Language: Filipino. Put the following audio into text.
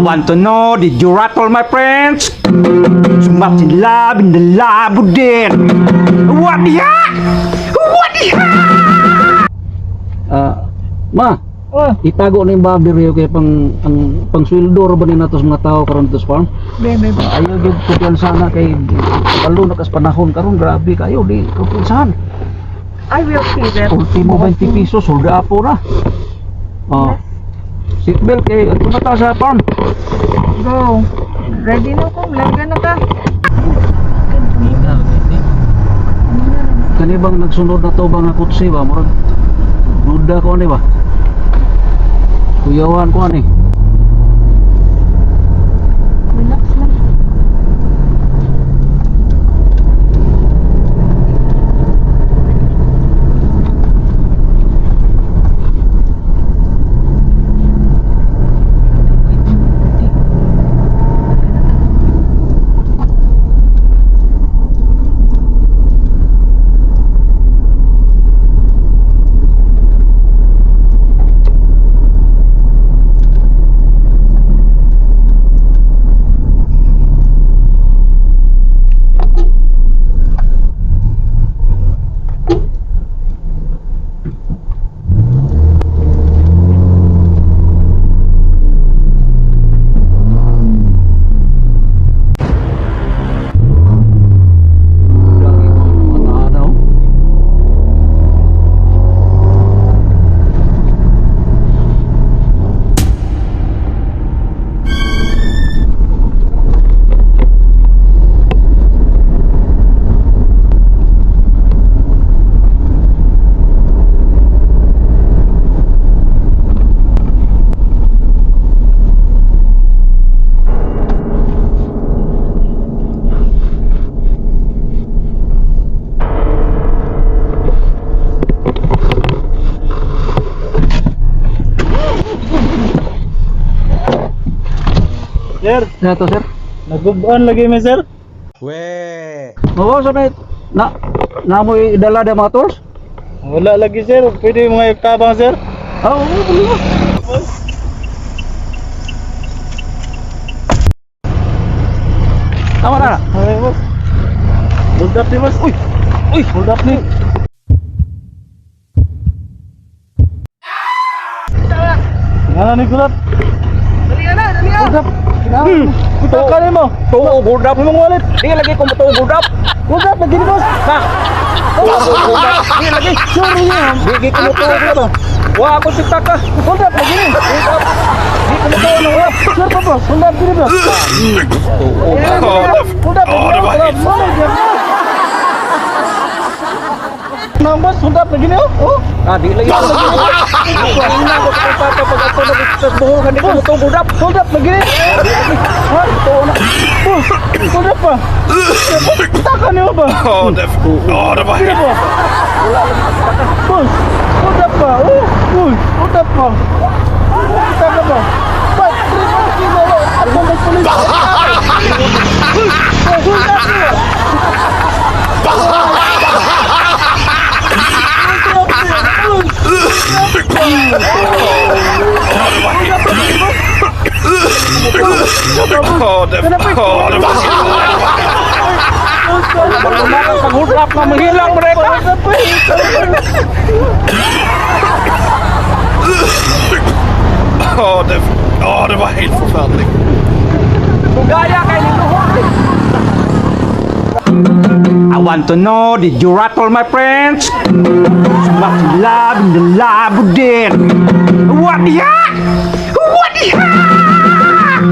want to know, did you rattle my friends? Sumat in love in the labo din. What ya? What ya? Ma, itago na yung babir kay pang sweldo ba ni natos mga tao karon tos farm? Bebe. Ayaw gyud ko sana kay kalo na kas panahon karon grabe kayo di kumpiyansahan. I will see that. Ultimo 20 pesos hulga po na. Seatbelt kay ato na ta sa farm. Go. Ready na ko. Langga na ka. Kani bang nagsunod na to ba nga kutsi ba murag duda ko ani ba? Kuyawan ko ani. Relax lang. Sir, Na to sir. nagubaan lagi mi sir. Oo sa na mo idala da mga tools? Wala lagi sir, pwede mga tabang sir. Oo, oo. Tama na. Ay boss. Hold up ni boss. Uy, hold up ni. Ngana ni gulat. Dali na. Hold up. Kita kali mo. Tuo gudap mo wallet. Di lagi ko tuo gudap. Hold up lagi ni boss. Ha. Di lagi. Sorry niya. Di ko tuo gudap. Wah, ako sitak ka. Hold up lagi ni. Di ko tuo no wala. Sir pa boss, hold up diri boss. Hold up. Nang boss, hold up lagi ni oh. Di lagi. Ina ko sa papa pag ako nagbuhugan di ko tuo gudap. Hold up lagi ni. Ha? Boss, hold up pa. Taka niyo ba? Oh, det var Diri helt... boss. Boss, hold up pa. Oh, hold up pa. Taka ba? Ba't? Ako may pulis. Hold up niyo. Paghudap na menghilang mereka. Det var helt förfärligt. Gaya kayak gitu. I want to know, did you rattle my friends? Sumat in love in the labo din. What ya? What ya?